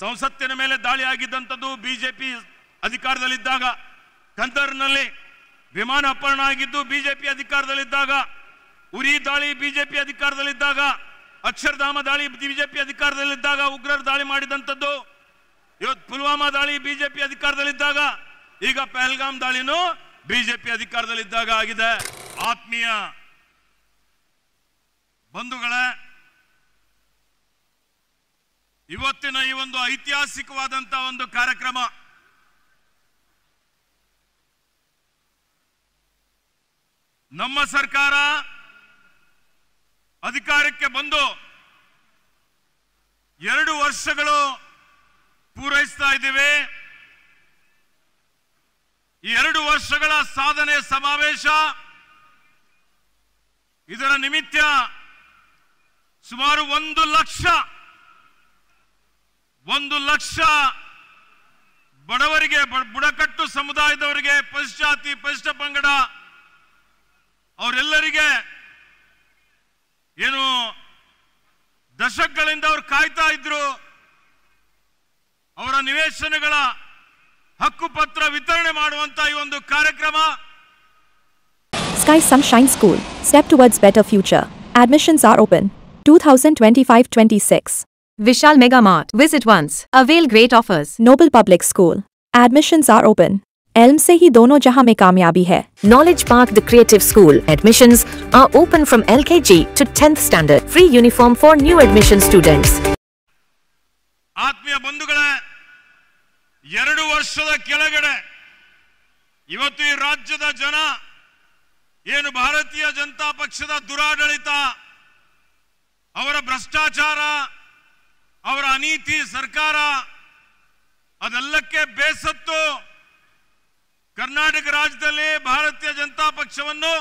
ಸಂಸತ್ತಿನ ಮೇಲೆ ದಾಳಿ ಆಗಿದ್ದಂಥದ್ದು ಬಿಜೆಪಿ ಅಧಿಕಾರದಲ್ಲಿದ್ದಾಗ, ಕಂದರ್ನಲ್ಲಿ ವಿಮಾನ ಅಪಹರಣ ಆಗಿದ್ದು ಬಿಜೆಪಿ ಅಧಿಕಾರದಲ್ಲಿದ್ದಾಗ, ಉರಿ ದಾಳಿ ಬಿಜೆಪಿ ಅಧಿಕಾರದಲ್ಲಿದ್ದಾಗ, ಅಕ್ಷರಧಾಮ ದಾಳಿ ಬಿಜೆಪಿ ಅಧಿಕಾರದಲ್ಲಿದ್ದಾಗ ಉಗ್ರರು ದಾಳಿ ಮಾಡಿದಂಥದ್ದು, ಇವತ್ತು ಪುಲ್ವಾಮಾ ದಾಳಿ ಬಿಜೆಪಿ ಅಧಿಕಾರದಲ್ಲಿದ್ದಾಗ, ಈಗ ಪಹಲ್ಗಾಮ್ ದಾಳಿನೂ ಬಿಜೆಪಿ ಅಧಿಕಾರದಲ್ಲಿದ್ದಾಗ ಆಗಿದೆ. ಆತ್ಮೀಯ ಬಂಧುಗಳೇ, ಇವತ್ತಿನ ಈ ಒಂದು ಐತಿಹಾಸಿಕವಾದಂತಹ ಒಂದು ಕಾರ್ಯಕ್ರಮ ನಮ್ಮ ಸರ್ಕಾರ ಅಧಿಕಾರಕ್ಕೆ ಬಂದು 2 ವರ್ಷಗಳು ಪೂರೈಸ್ತಾ ಇದ್ದೀವಿ. ಈ 2 ವರ್ಷಗಳ ಸಾಧನೆ ಸಮಾವೇಶ, ಇದರ ನಿಮಿತ್ತ ಸುಮಾರು 1 ಲಕ್ಷ ಬಡವರಿಗೆ, ಬುಡಕಟ್ಟು ಸಮುದಾಯದವರಿಗೆ, ಪರಿಶಿಷ್ಟ ಪರಿಶಿಷ್ಟ ಪಂಗಡ ಅವರೆಲ್ಲರಿಗೆ ಏನು ದಶಕಗಳಿಂದ ಅವರು ಕಾಯ್ತಾ ಇದ್ರು, ಅವರ ನಿವೇಶನಗಳ ಹಕ್ಕುಪತ್ರ ವಿತರಣೆ ಮಾಡುವಂತ ಈ ಒಂದು ಕಾರ್ಯಕ್ರಮ. Sky Sunshine School, step towards better future. Admissions are open. 2025-26. Vishal Mega Mart. Visit once. Avail great offers. Noble Public School. Admissions are open. Elm से ही दोनों जहां में कामयाबी है. Knowledge Park The Creative School. Admissions are open from LKG to 10th standard. Free uniform for new admission students. ಆತ್ಮೀಯ ಬಂಧುಗಳೇ, 2 ವರ್ಷದ ಕೆಳಗಡೆ ಇವತ್ತು ಈ ರಾಜ್ಯದ ಜನ ಏನು ಭಾರತೀಯ ಜನತಾ ಪಕ್ಷದ ದುರಾಡಳಿತ, ಅವರ ಭ್ರಷ್ಟಾಚಾರ, ಅವರ ಅನೀತಿ ಸರ್ಕಾರ ಅದೆಲ್ಲಕ್ಕೆ ಬೇಸತ್ತು ಕರ್ನಾಟಕ ರಾಜ್ಯದಲ್ಲಿ ಭಾರತೀಯ ಜನತಾ ಪಕ್ಷವನ್ನು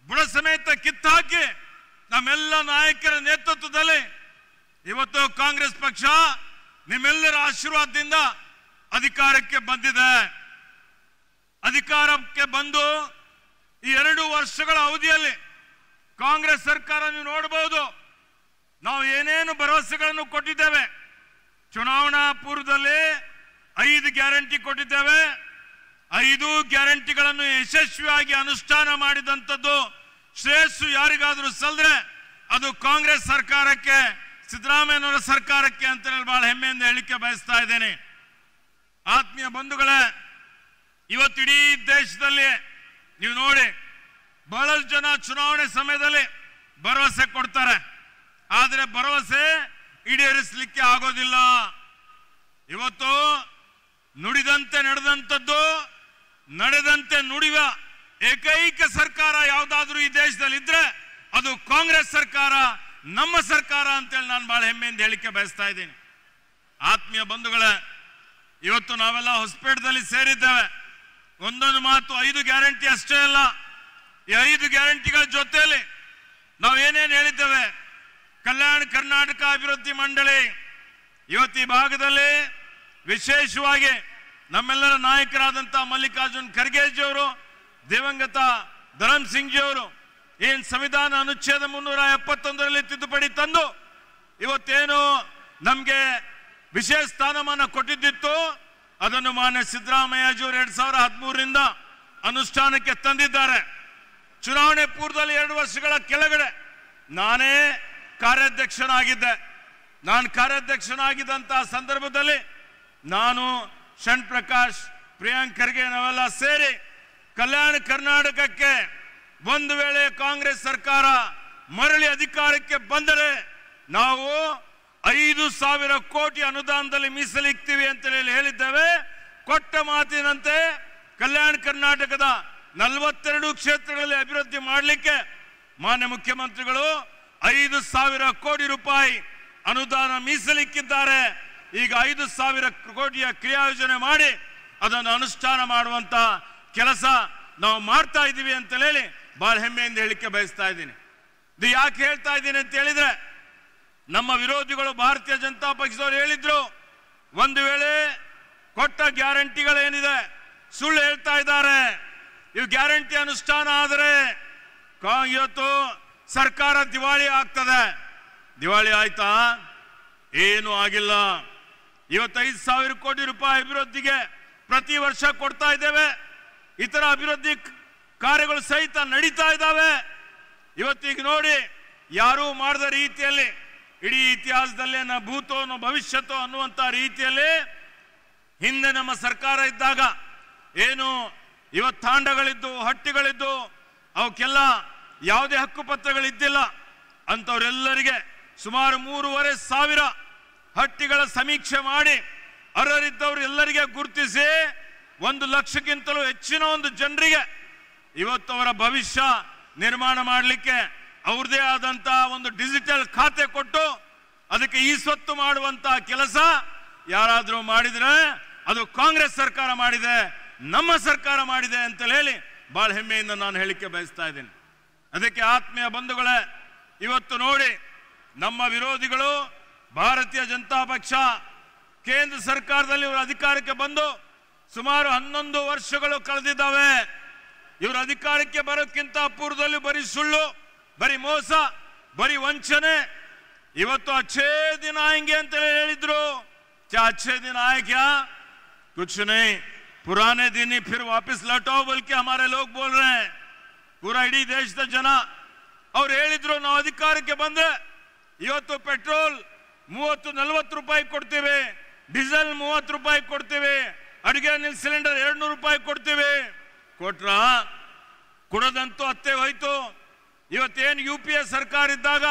ಬುಡ ಸಮೇತ ಕಿತ್ತಾಕಿ ನಮ್ಮೆಲ್ಲ ನಾಯಕರ ನೇತೃತ್ವದಲ್ಲಿ ಇವತ್ತು ಕಾಂಗ್ರೆಸ್ ಪಕ್ಷ ನಿಮ್ಮೆಲ್ಲರ ಆಶೀರ್ವಾದದಿಂದ ಅಧಿಕಾರಕ್ಕೆ ಬಂದಿದೆ. ಅಧಿಕಾರಕ್ಕೆ ಬಂದು ಈ 2 ವರ್ಷಗಳ ಅವಧಿಯಲ್ಲಿ ಕಾಂಗ್ರೆಸ್ ಸರ್ಕಾರ ನೀವು ನೋಡಬಹುದು, ನಾವು ಏನೇನು ಭರವಸೆಗಳನ್ನು ಕೊಟ್ಟಿದ್ದೇವೆ. ಚುನಾವಣಾ ಪೂರ್ವದಲ್ಲಿ 5 ಗ್ಯಾರಂಟಿ ಕೊಟ್ಟಿದ್ದೇವೆ. 5 ಗ್ಯಾರಂಟಿಗಳನ್ನು ಯಶಸ್ವಿಯಾಗಿ ಅನುಷ್ಠಾನ ಮಾಡಿದಂಥದ್ದು ಶ್ರೇಯಸ್ಸು ಯಾರಿಗಾದರೂ ಸಲ್ಲದ್ರೆ ಅದು ಕಾಂಗ್ರೆಸ್ ಸರ್ಕಾರಕ್ಕೆ, ಸಿದ್ದರಾಮಯ್ಯನವರ ಸರ್ಕಾರಕ್ಕೆ ಅಂತ ಹೇಳಿ ಬಹಳ ಹೆಮ್ಮೆಯಿಂದ ಹೇಳಿಕೆ ಬಯಸ್ತಾ ಇದ್ದೇನೆ. ಆತ್ಮೀಯ ಬಂಧುಗಳೇ, ಇವತ್ತಿಡೀ ದೇಶದಲ್ಲಿ ನೀವು ನೋಡಿ, ಬಹಳಷ್ಟು ಜನ ಚುನಾವಣೆ ಸಮಯದಲ್ಲಿ ಭರವಸೆ ಕೊಡ್ತಾರೆ, ಆದರೆ ಭರವಸೆ ಈಡೇರಿಸಲಿಕ್ಕೆ ಆಗೋದಿಲ್ಲ. ಇವತ್ತು ನುಡಿದಂತೆ ನಡೆದಂಥದ್ದು, ನಡೆದಂತೆ ನುಡಿಯುವ ಏಕೈಕ ಸರ್ಕಾರ ಯಾವುದಾದ್ರೂ ಈ ದೇಶದಲ್ಲಿ ಇದ್ರೆ ಅದು ಕಾಂಗ್ರೆಸ್ ಸರ್ಕಾರ, ನಮ್ಮ ಸರ್ಕಾರ ಅಂತೇಳಿ ನಾನು ಬಹಳ ಹೆಮ್ಮೆಯಿಂದ ಹೇಳಿಕೆ ಬಯಸ್ತಾ ಇದ್ದೀನಿ. ಆತ್ಮೀಯ ಬಂಧುಗಳೇ, ಇವತ್ತು ನಾವೆಲ್ಲ ಹೊಸಪೇಟೆದಲ್ಲಿ ಸೇರಿದ್ದೇವೆ. ಒಂದೊಂದು ಮಾತು 5 ಗ್ಯಾರಂಟಿ ಅಷ್ಟೇ ಅಲ್ಲ, ಈ 5 ಗ್ಯಾರಂಟಿಗಳ ಜೊತೆಯಲ್ಲಿ ನಾವು ಏನೇನು ಹೇಳಿದ್ದೇವೆ. ಕಲ್ಯಾಣ ಕರ್ನಾಟಕ ಅಭಿವೃದ್ಧಿ ಮಂಡಳಿ ಇವತ್ತು ಈ ಭಾಗದಲ್ಲಿ ವಿಶೇಷವಾಗಿ ನಮ್ಮೆಲ್ಲರ ನಾಯಕರಾದಂತಹ ಮಲ್ಲಿಕಾರ್ಜುನ್ ಖರ್ಗೆಜಿಯವರು, ದಿವಂಗತ ಧರಮ್ ಸಿಂಗ್ ಜಿಯವರು ಏನು ಸಂವಿಧಾನ ಅನುಚ್ಛೇದ 371ರಲ್ಲಿ ತಿದ್ದುಪಡಿ ತಂದು ಇವತ್ತೇನು ನಮಗೆ ವಿಶೇಷ ಸ್ಥಾನಮಾನ ಕೊಟ್ಟಿದ್ದಿತ್ತು ಅದನ್ನು ಮಾನ್ಯ ಸಿದ್ದರಾಮಯ್ಯಜಿಯವರು 2013ರಿಂದ ಅನುಷ್ಠಾನಕ್ಕೆ ತಂದಿದ್ದಾರೆ. ಚುನಾವಣೆ ಪೂರ್ವದಲ್ಲಿ 2 ವರ್ಷಗಳ ಕೆಳಗಡೆ ನಾನೇ ಕಾರ್ಯಾಧ್ಯಕ್ಷನಾಗಿದ್ದೆ. ನಾನು ಕಾರ್ಯಾಧ್ಯಕ್ಷನಾಗಿದ್ದಂತಹ ಸಂದರ್ಭದಲ್ಲಿ ನಾನು ಶಣ್ ಪ್ರಕಾಶ್, ಪ್ರಿಯಾಂಕ್ ಖರ್ಗೆ ನಾವೆಲ್ಲ ಸೇರಿ ಕಲ್ಯಾಣ ಕರ್ನಾಟಕಕ್ಕೆ ಒಂದು ವೇಳೆ ಕಾಂಗ್ರೆಸ್ ಸರ್ಕಾರ ಮರಳಿ ಅಧಿಕಾರಕ್ಕೆ ಬಂದರೆ ನಾವು 5,000 ಕೋಟಿ ಅನುದಾನದಲ್ಲಿ ಮೀಸಲಿಡ್ತೀವಿ ಅಂತ ಹೇಳಿದ್ದೇವೆ. ಕೊಟ್ಟ ಮಾತಿನಂತೆ ಕಲ್ಯಾಣ ಕರ್ನಾಟಕದ 42 ಕ್ಷೇತ್ರಗಳಲ್ಲಿ ಅಭಿವೃದ್ಧಿ ಮಾಡಲಿಕ್ಕೆ ಮಾನ್ಯ ಮುಖ್ಯಮಂತ್ರಿಗಳು 5,000 ಕೋಟಿ ರೂಪಾಯಿ ಅನುದಾನ ಮೀಸಲಿಕ್ಕಿದ್ದಾರೆ. ಈಗ 5,000 ಕೋಟಿಯ ಕ್ರಿಯಾಯೋಜನೆ ಮಾಡಿ ಅದನ್ನು ಅನುಷ್ಠಾನ ಮಾಡುವಂತ ಕೆಲಸ ನಾವು ಮಾಡ್ತಾ ಇದ್ದೀವಿ ಅಂತ ಹೇಳಿ ಬಹಳ ಹೆಮ್ಮೆಯಿಂದ ಹೇಳಿಕೆ ಬಯಸ್ತಾ ಇದ್ದೀನಿ. ಇದು ಯಾಕೆ ಹೇಳ್ತಾ ಇದ್ದೀನಿ ಅಂತ ಹೇಳಿದ್ರೆ, ನಮ್ಮ ವಿರೋಧಿಗಳು ಭಾರತೀಯ ಜನತಾ ಪಕ್ಷದವರು ಹೇಳಿದ್ರು, ಒಂದು ವೇಳೆ ಕೊಟ್ಟ ಗ್ಯಾರಂಟಿಗಳೇನಿದೆ ಸುಳ್ಳು ಹೇಳ್ತಾ ಇದ್ದಾರೆ, ಇವು ಗ್ಯಾರಂಟಿ ಅನುಷ್ಠಾನ ಆದರೆ ಇವತ್ತು ಸರ್ಕಾರ ದಿವಾಳಿ ಆಗ್ತದೆ. ದಿವಾಳಿ ಆಯ್ತಾ? ಏನು ಆಗಿಲ್ಲ. ಇವತ್ತು 5,000 ಕೋಟಿ ರೂಪಾಯಿ ಅಭಿವೃದ್ಧಿಗೆ ಪ್ರತಿ ವರ್ಷ ಕೊಡ್ತಾ ಇದ್ದೇವೆ. ಇತರ ಅಭಿವೃದ್ಧಿ ಕಾರ್ಯಗಳು ಸಹಿತ ನಡೀತಾ ಇದ್ದಾವೆ. ಇವತ್ತೀಗ ನೋಡಿ, ಯಾರೂ ಮಾಡದ ರೀತಿಯಲ್ಲಿ ಇಡೀ ಇತಿಹಾಸದಲ್ಲೇ ನ ಭೂತೋ ನ ಭವಿಷ್ಯತೋ ಅನ್ನುವಂಥ ರೀತಿಯಲ್ಲಿ ಹಿಂದೆ ನಮ್ಮ ಸರ್ಕಾರ ಇದ್ದಾಗ ಏನು ಇವತ್ತು ತಾಂಡಗಳಿದ್ದು, ಹಟ್ಟಿಗಳಿದ್ದು, ಅವಕ್ಕೆಲ್ಲ ಯಾವುದೇ ಹಕ್ಕುಪತ್ರಗಳಿದ್ದಿಲ್ಲ. ಅಂಥವರೆಲ್ಲರಿಗೆ ಸುಮಾರು 3,500 ಹಟ್ಟಿಗಳ ಸಮೀಕ್ಷೆ ಮಾಡಿ ಅರ್ಹರಿದ್ದವರು ಎಲ್ಲರಿಗೆ ಗುರುತಿಸಿ 1 ಲಕ್ಷಕ್ಕಿಂತಲೂ ಹೆಚ್ಚಿನ ಒಂದು ಜನರಿಗೆ ಇವತ್ತು ಅವರ ಭವಿಷ್ಯ ನಿರ್ಮಾಣ ಮಾಡಲಿಕ್ಕೆ ಅವ್ರದೇ ಆದಂತ ಒಂದು ಡಿಜಿಟಲ್ ಖಾತೆ ಕೊಟ್ಟು ಅದಕ್ಕೆ ಈ ಸ್ವತ್ತು ಮಾಡುವಂತ ಕೆಲಸ ಯಾರಾದರೂ ಮಾಡಿದ್ರೆ ಅದು ಕಾಂಗ್ರೆಸ್ ಸರ್ಕಾರ ಮಾಡಿದೆ, ನಮ್ಮ ಸರ್ಕಾರ ಮಾಡಿದೆ ಅಂತ ಹೇಳಿ ಬಹಳ ಹೆಮ್ಮೆಯಿಂದ ನಾನು ಹೇಳಿಕೆ ಬಯಸ್ತಾ ಇದ್ದೀನಿ. ಅದಕ್ಕೆ ಆತ್ಮೀಯ ಬಂಧುಗಳೇ, ಇವತ್ತು ನೋಡಿ, ನಮ್ಮ ವಿರೋಧಿಗಳು ಭಾರತೀಯ ಜನತಾ ಪಕ್ಷ ಕೇಂದ್ರ ಸರ್ಕಾರದಲ್ಲಿ ಇವರು ಅಧಿಕಾರಕ್ಕೆ ಬಂದು ಸುಮಾರು 11 ವರ್ಷಗಳು ಕಳೆದಿದ್ದಾವೆ. ಇವರು ಅಧಿಕಾರಕ್ಕೆ ಬರೋಕ್ಕಿಂತ ಪೂರ್ವದಲ್ಲಿ ಬರೀ ಸುಳ್ಳು, ಬರೀ ಮೋಸ, ಬರೀ ವಂಚನೆ. ಇವತ್ತು ಅಚ್ಚೇ ದಿನ ಆएंगे ಅಂತ ಹೇಳಿದ್ರು. क्या अच्छे दिन आए क्या? कुछ नहीं, पुराने दिन ही फिर वापस लौटाओ बोल के हमारे लोग बोल रहे हैं. पूरा इडी देशದ ಜನ ಅವ್ರು ಹೇಳಿದ್ರು, ನಾವು ಅಧಿಕಾರಕ್ಕೆ ಬಂದ್ರೆ ಇವತ್ತು ಪೆಟ್ರೋಲ್ 30-40 ರೂಪಾಯಿ ಕೊಡ್ತೀವಿ, ಡೀಸೆಲ್ 30 ರೂಪಾಯಿ ಕೊಡ್ತೀವಿ, ಅಡುಗೆ ಅನಿಲ ಸಿಲಿಂಡರ್ 200 ರೂಪಾಯಿ ಕೊಡ್ತೀವಿ. ಕೊಟ್ರ? ಕೊಡೋದಂತೂ ಅತ್ತೆ ಹೋಯ್ತು. ಇವತ್ತೇನು UPA ಸರ್ಕಾರ ಇದ್ದಾಗ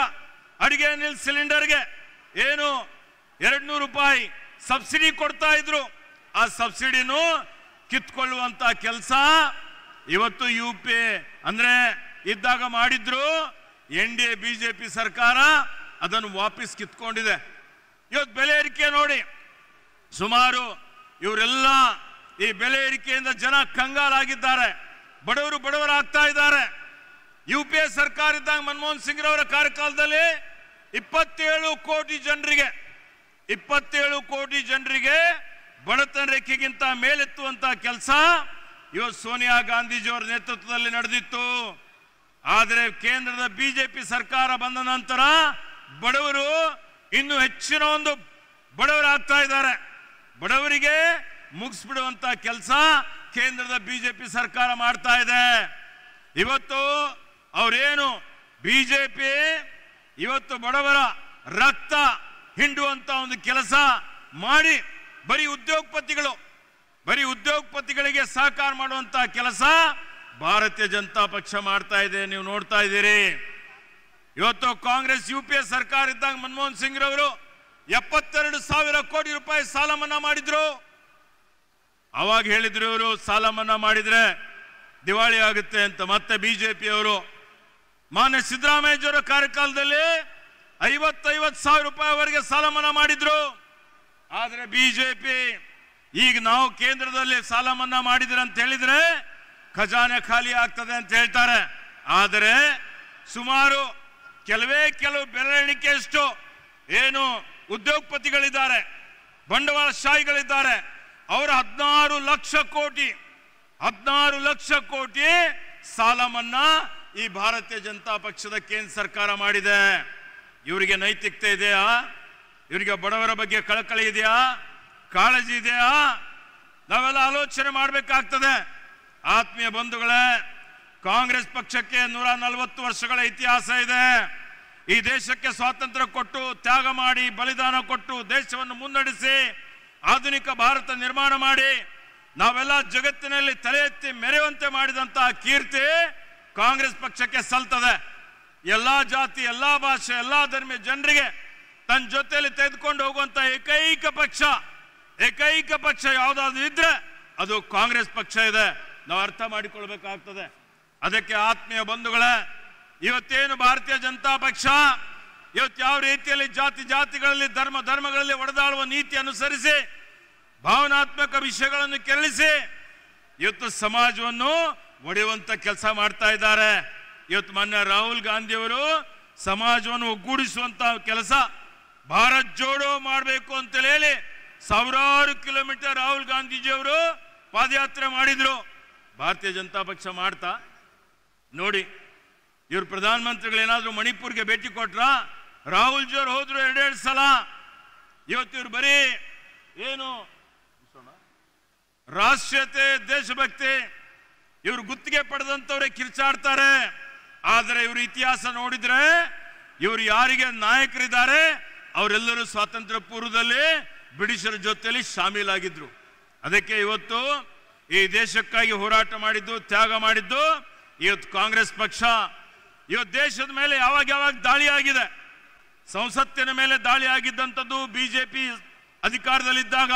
ಅಡುಗೆ ಅನಿಲ ಸಿಲಿಂಡರ್ಗೆ ಏನು 200 ರೂಪಾಯಿ ಸಬ್ಸಿಡಿ ಕೊಡ್ತಾ ಇದ್ರು. ಆ ಸಬ್ಸಿಡಿನೂ ಕಿತ್ಕೊಳ್ಳುವಂತ ಕೆಲಸ ಇವತ್ತು UPA ಅಂದ್ರೆ ಇದ್ದಾಗ ಮಾಡಿದ್ರು. NDA BJP ಸರ್ಕಾರ ಅದನ್ನು ವಾಪಸ್ ಕಿತ್ಕೊಂಡಿದೆ. ಇವತ್ತು ಬೆಲೆ ಏರಿಕೆ ನೋಡಿ, ಸುಮಾರು ಇವರೆಲ್ಲ ಈ ಬೆಲೆ ಏರಿಕೆಯಿಂದ ಜನ ಕಂಗಾಲಾಗಿದ್ದಾರೆ, ಬಡವರಾಗ್ತಾ ಇದ್ದಾರೆ. UPA ಸರ್ಕಾರ ಇದ್ದಾಗ ಮನಮೋಹನ್ ಸಿಂಗ್ ರವರ ಕಾರ್ಯಕಾಲದಲ್ಲಿ 27 ಕೋಟಿ ಜನರಿಗೆ ಬಡತನ ರೇಖೆಗಿಂತ ಮೇಲೆತ್ತುವಂತ ಕೆಲಸ ಇವತ್ತು ಸೋನಿಯಾ ಗಾಂಧೀಜಿಯವರ ನೇತೃತ್ವದಲ್ಲಿ ನಡೆದಿತ್ತು. ಆದರೆ ಕೇಂದ್ರದ BJP ಸರ್ಕಾರ ಬಂದ ನಂತರ ಬಡವರು ಇನ್ನೂ ಹೆಚ್ಚಿನ ಒಂದು ಬಡವರಾಗ್ತಾ ಇದ್ದಾರೆ. ಬಡವರಿಗೆ ಮುಗಿಸ್ಬಿಡುವಂತ ಕೆಲಸ ಕೇಂದ್ರದ BJP ಸರ್ಕಾರ ಮಾಡ್ತಾ ಇದೆ. ಇವತ್ತು ಅವರೇನು BJP ಇವತ್ತು ಬಡವರ ರಕ್ತ ಹಿಂಡುವಂತ ಒಂದು ಕೆಲಸ ಮಾಡಿ ಬರೀ ಉದ್ಯೋಗಪತಿಗಳಿಗೆ ಸಹಕಾರ ಮಾಡುವಂತ ಕೆಲಸ ಭಾರತೀಯ ಜನತಾ ಪಕ್ಷ ಮಾಡ್ತಾ ಇದೆ. ನೀವು ನೋಡ್ತಾ ಇದ್ದೀರಿ. ಇವತ್ತು ಕಾಂಗ್ರೆಸ್ UPA ಸರ್ಕಾರ ಇದ್ದಾಗ ಮನಮೋಹನ್ ಸಿಂಗ್ ರವರು 72,000 ಕೋಟಿ ರೂಪಾಯಿ ಸಾಲ ಮನ್ನಾ ಮಾಡಿದ್ರು. ಅವಾಗ ಹೇಳಿದ್ರು ಇವರು ಸಾಲ ಮನ್ನಾ ಮಾಡಿದ್ರೆ ದಿವಾಳಿ ಆಗುತ್ತೆ ಅಂತ. ಮತ್ತೆ BJP ಅವರು ಮಾನ್ಯ ಸಿದ್ದರಾಮಯ್ಯಜವರ ಕಾರ್ಯಕಾಲದಲ್ಲಿ 50,000 ರೂಪಾಯಿವರೆಗೆ ಸಾಲ ಮನ್ನಾ ಮಾಡಿದ್ರು. ಆದರೆ BJP ಈಗ ನಾವು ಕೇಂದ್ರದಲ್ಲಿ ಸಾಲ ಮನ್ನಾ ಮಾಡಿದ್ರೆ ಅಂತ ಹೇಳಿದ್ರೆ ಖಜಾನೆ ಖಾಲಿ ಆಗ್ತದೆ ಅಂತ ಹೇಳ್ತಾರೆ. ಆದರೆ ಸುಮಾರು ಕೆಲವು ಬೆರಳೆಣಿಕೆಯಷ್ಟು ಏನು ಉದ್ಯೋಗಪತಿಗಳಿದ್ದಾರೆ, ಬಂಡವಾಳಶಾಹಿಗಳಿದ್ದಾರೆ, ಅವರ 16 ಲಕ್ಷ ಕೋಟಿ ಸಾಲ ಮನ್ನಾ ಈ ಭಾರತೀಯ ಜನತಾ ಪಕ್ಷದ ಕೇಂದ್ರ ಸರ್ಕಾರ ಮಾಡಿದೆ. ಇವರಿಗೆ ನೈತಿಕತೆ ಇದೆಯಾ? ಇವರಿಗೆ ಬಡವರ ಬಗ್ಗೆ ಕಳಕಳಿ ಇದೆಯಾ? ಕಾಳಜಿ ಇದೆಯಾ? ನಾವೆಲ್ಲ ಆಲೋಚನೆ ಮಾಡಬೇಕಾಗ್ತದೆ. ಆತ್ಮೀಯ ಬಂಧುಗಳೇ, ಕಾಂಗ್ರೆಸ್ ಪಕ್ಷಕ್ಕೆ 140 ವರ್ಷಗಳ ಇತಿಹಾಸ ಇದೆ. ಈ ದೇಶಕ್ಕೆ ಸ್ವಾತಂತ್ರ್ಯ ಕೊಟ್ಟು, ತ್ಯಾಗ ಮಾಡಿ, ಬಲಿದಾನ ಕೊಟ್ಟು ದೇಶವನ್ನು ಮುನ್ನಡೆಸಿ ಆಧುನಿಕ ಭಾರತ ನಿರ್ಮಾಣ ಮಾಡಿ ನಾವೆಲ್ಲ ಜಗತ್ತಿನಲ್ಲಿ ತಲೆ ಎತ್ತಿ ಮೆರೆಯುವಂತೆ ಮಾಡಿದಂತಹ ಕೀರ್ತಿ ಕಾಂಗ್ರೆಸ್ ಪಕ್ಷಕ್ಕೆ ಸಲ್ತದೆ. ಎಲ್ಲಾ ಜಾತಿ, ಎಲ್ಲಾ ಭಾಷೆ, ಎಲ್ಲಾ ಧರ್ಮೀಯ ಜನರಿಗೆ ತನ್ನ ಜೊತೆಯಲ್ಲಿ ತೆಗೆದುಕೊಂಡು ಹೋಗುವಂತ ಏಕೈಕ ಪಕ್ಷ ಯಾವುದಾದ್ರೂ ಇದ್ರೆ ಅದು ಕಾಂಗ್ರೆಸ್ ಪಕ್ಷ ಇದೆ. ನಾವು ಅರ್ಥ ಮಾಡಿಕೊಳ್ಬೇಕಾಗ್ತದೆ. ಅದಕ್ಕೆ ಆತ್ಮೀಯ ಬಂಧುಗಳೇ, ಇವತ್ತೇನು ಭಾರತೀಯ ಜನತಾ ಪಕ್ಷ ಇವತ್ತು ಯಾವ ರೀತಿಯಲ್ಲಿ ಜಾತಿಗಳಲ್ಲಿ ಧರ್ಮಗಳಲ್ಲಿ ಒಡೆದಾಡುವ ನೀತಿ ಅನುಸರಿಸಿ ಭಾವನಾತ್ಮಕ ವಿಷಯಗಳನ್ನು ಕೆರಳಿಸಿ ಇವತ್ತು ಸಮಾಜವನ್ನು ಒಡೆಯುವಂತ ಕೆಲಸ ಮಾಡ್ತಾ ಇದ್ದಾರೆ. ಇವತ್ತು ಮಾನ್ಯ ರಾಹುಲ್ ಗಾಂಧಿ ಅವರು ಸಮಾಜವನ್ನು ಒಗ್ಗೂಡಿಸುವಂತ ಕೆಲಸ ಭಾರತ್ ಜೋಡೋ ಮಾಡಬೇಕು ಅಂತ ಹೇಳಿ ಸಾವಿರಾರು ಕಿಲೋಮೀಟರ್ ರಾಹುಲ್ ಗಾಂಧೀಜಿಯವರು ಪಾದಯಾತ್ರೆ ಮಾಡಿದ್ರು. ಭಾರತೀಯ ಜನತಾ ಪಕ್ಷ ಮಾಡ್ತಾ ನೋಡಿ, ಇವರು ಪ್ರಧಾನಮಂತ್ರಿಗಳು ಏನಾದರೂ ಮಣಿಪುರ್ಗೆ ಭೇಟಿ ಕೊಟ್ರ? ರಾಹುಲ್ ಜಿಯವರು ಹೋದ್ರು 2 ಸಲ. ಇವತ್ತು ಇವ್ರು ಬರೀ ಏನು ರಾಷ್ಟ್ರೀಯತೆ ದೇಶಭಕ್ತಿ ಇವರು ಗುತ್ತಿಗೆ ಪಡೆದಂತವರೇ ಕಿರ್ಚಾಡ್ತಾರೆ. ಆದರೆ ಇವರು ಇತಿಹಾಸ ನೋಡಿದ್ರೆ ಇವರು ಯಾರಿಗೆ ನಾಯಕರಿದ್ದಾರೆ ಅವರೆಲ್ಲರೂ ಸ್ವಾತಂತ್ರ್ಯ ಪೂರ್ವದಲ್ಲಿ ಬ್ರಿಟಿಷರ ಜೊತೆಯಲ್ಲಿ ಶಾಮೀಲಾಗಿದ್ರು. ಅದಕ್ಕೆ ಇವತ್ತು ಈ ದೇಶಕ್ಕಾಗಿ ಹೋರಾಟ ಮಾಡಿದ್ದು, ತ್ಯಾಗ ಮಾಡಿದ್ದು ಇವತ್ತು ಕಾಂಗ್ರೆಸ್ ಪಕ್ಷ. ಇವತ್ತು ದೇಶದ ಮೇಲೆ ಯಾವಾಗ ದಾಳಿ ಆಗಿದೆ, ಸಂಸತ್ತಿನ ಮೇಲೆ ದಾಳಿ ಆಗಿದ್ದಂಥದ್ದು ಬಿಜೆಪಿ ಅಧಿಕಾರದಲ್ಲಿದ್ದಾಗ,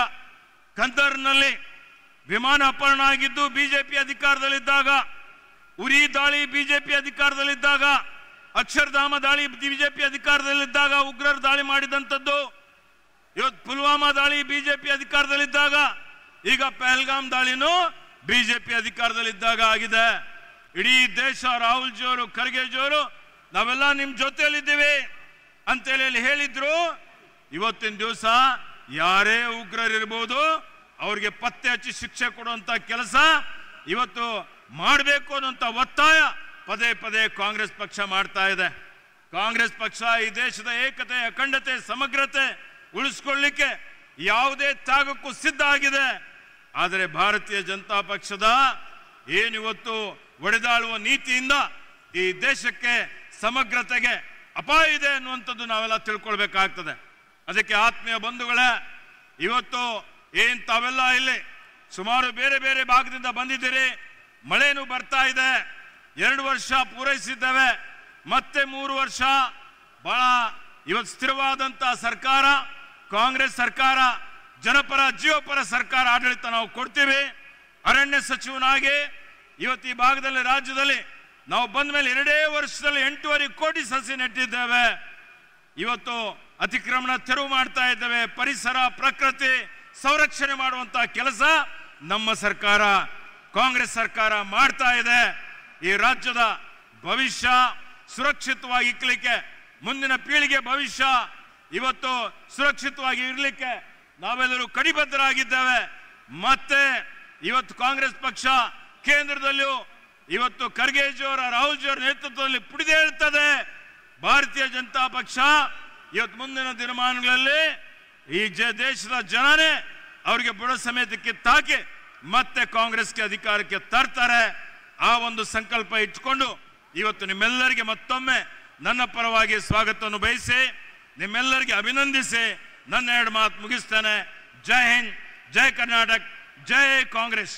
ಕಂದರ್ನಲ್ಲಿ ವಿಮಾನ ಅಪಹರಣ ಆಗಿದ್ದು ಬಿಜೆಪಿ ಅಧಿಕಾರದಲ್ಲಿದ್ದಾಗ, ಉರಿ ದಾಳಿ ಬಿಜೆಪಿ ಅಧಿಕಾರದಲ್ಲಿದ್ದಾಗ, ಅಕ್ಷರಧಾಮ ದಾಳಿ ಬಿಜೆಪಿ ಅಧಿಕಾರದಲ್ಲಿದ್ದಾಗ ಉಗ್ರರು ದಾಳಿ ಮಾಡಿದಂಥದ್ದು, ಇವತ್ತು ಪುಲ್ವಾಮಾ ದಾಳಿ ಬಿಜೆಪಿ ಅಧಿಕಾರದಲ್ಲಿದ್ದಾಗ, ಈಗ ಪಹಲ್ಗಾಮ್ ದಾಳಿನೂ ಬಿಜೆಪಿ ಅಧಿಕಾರದಲ್ಲಿದ್ದಾಗ ಆಗಿದೆ. ಇಡೀ ದೇಶ ರಾಹುಲ್ ಜಿಯವರು, ಖರ್ಗೆ ಜಿಯವರು ನಾವೆಲ್ಲ ನಿಮ್ಮ ಜೊತೆಯಲ್ಲಿದ್ದೀವಿ ಅಂತೇಳಿ ಹೇಳಿದ್ರು. ಇವತ್ತಿನ ದಿವಸ ಯಾರೇ ಉಗ್ರರಿರ್ಬೋದು ಅವ್ರಿಗೆ ಪತ್ತೆ ಹಚ್ಚಿ ಶಿಕ್ಷೆ ಕೊಡುವಂತ ಕೆಲಸ ಇವತ್ತು ಮಾಡಬೇಕು ಅನ್ನುವಂತ ಒತ್ತಾಯ ಪದೇ ಪದೇ ಕಾಂಗ್ರೆಸ್ ಪಕ್ಷ ಮಾಡ್ತಾ ಇದೆ. ಕಾಂಗ್ರೆಸ್ ಪಕ್ಷ ಈ ದೇಶದ ಏಕತೆ, ಅಖಂಡತೆ, ಸಮಗ್ರತೆ ಉಳಿಸ್ಕೊಳ್ಳಿಕ್ಕೆ ಯಾವುದೇ ತ್ಯಾಗಕ್ಕೂ ಸಿದ್ಧ ಆಗಿದೆ. ಆದರೆ ಭಾರತೀಯ ಜನತಾ ಪಕ್ಷದ ಏನಿವತ್ತು ಒಡೆದಾಳುವ ನೀತಿಯಿಂದ ಈ ದೇಶಕ್ಕೆ ಸಮಗ್ರತೆಗೆ ಅಪಾಯ ಇದೆ ಅನ್ನುವಂಥದ್ದು ನಾವೆಲ್ಲ ತಿಳ್ಕೊಳ್ಬೇಕಾಗ್ತದೆ. ಅದಕ್ಕೆ ಆತ್ಮೀಯ ಬಂಧುಗಳೇ, ಇವತ್ತು ಏನ್ ತಾವೆಲ್ಲ ಇಲ್ಲಿ ಸುಮಾರು ಬೇರೆ ಬೇರೆ ಭಾಗದಿಂದ ಬಂದಿದ್ದೀರಿ. ಮಳೆನೂ ಬರ್ತಾ ಇದೆ. 2 ವರ್ಷ ಪೂರೈಸಿದ್ದೇವೆ. ಮತ್ತೆ 3 ವರ್ಷ ಬಹಳ ಇವತ್ತು ಸ್ಥಿರವಾದಂತ ಸರ್ಕಾರ, ಕಾಂಗ್ರೆಸ್ ಸರ್ಕಾರ, ಜನಪರ ಜೀವಪರ ಸರ್ಕಾರ ಆಡಳಿತ ನಾವು ಕೊಡ್ತೀವಿ. ಅರಣ್ಯ ಸಚಿವನಾಗಿ ಇವತ್ತು ಈ ಭಾಗದಲ್ಲಿ, ರಾಜ್ಯದಲ್ಲಿ ನಾವು ಬಂದ ಮೇಲೆ 2 ವರ್ಷದಲ್ಲಿ 8.5 ಕೋಟಿ ಸಸಿ ನೆಟ್ಟಿದ್ದೇವೆ. ಇವತ್ತು ಅತಿಕ್ರಮಣ ತೆರವು ಮಾಡ್ತಾ ಇದ್ದೇವೆ. ಪರಿಸರ, ಪ್ರಕೃತಿ ಸಂರಕ್ಷಣೆ ಮಾಡುವಂತ ಕೆಲಸ ನಮ್ಮ ಸರ್ಕಾರ, ಕಾಂಗ್ರೆಸ್ ಸರ್ಕಾರ ಮಾಡ್ತಾ ಇದೆ. ಈ ರಾಜ್ಯದ ಭವಿಷ್ಯ ಸುರಕ್ಷಿತವಾಗಿ ಇಕ್ಕಲಿಕ್ಕೆ, ಮುಂದಿನ ಪೀಳಿಗೆ ಭವಿಷ್ಯ ಇವತ್ತು ಸುರಕ್ಷಿತವಾಗಿ ಇರಲಿಕ್ಕೆ ನಾವೆಲ್ಲರೂ ಕಟಿಬದ್ಧರಾಗಿದ್ದೇವೆ. ಮತ್ತೆ ಇವತ್ತು ಕಾಂಗ್ರೆಸ್ ಪಕ್ಷ ಕೇಂದ್ರದಲ್ಲಿಯೂ ಇವತ್ತು ಖರ್ಗೆಜಿಯವರ, ರಾಹುಲ್ ಜಿಯವರ ನೇತೃತ್ವದಲ್ಲಿ ಪುಡಿದೇಳ್ತದೆ. ಭಾರತೀಯ ಜನತಾ ಪಕ್ಷ ಇವತ್ತು ಮುಂದಿನ ದಿನಮಾನಗಳಲ್ಲಿ ಈ ದೇಶದ ಜನನೇ ಅವರಿಗೆ ಬುಡ ಸಮೇತ ಕಿತ್ತಾಕಿ ಮತ್ತೆ ಕಾಂಗ್ರೆಸ್ಗೆ ಅಧಿಕಾರಕ್ಕೆ ತರ್ತಾರೆ. ಆ ಒಂದು ಸಂಕಲ್ಪ ಇಟ್ಕೊಂಡು ಇವತ್ತು ನಿಮ್ಮೆಲ್ಲರಿಗೆ ಮತ್ತೊಮ್ಮೆ ನನ್ನ ಪರವಾಗಿ ಸ್ವಾಗತವನ್ನು ಬಯಸಿ, ನಿಮ್ಮೆಲ್ಲರಿಗೆ ಅಭಿನಂದಿಸಿ ನನ್ನ 2 ಮಾತು ಮುಗಿಸ್ತೇನೆ. ಜೈ ಹಿಂದ್, ಜೈ ಕರ್ನಾಟಕ, ಜೈ ಕಾಂಗ್ರೆಸ್.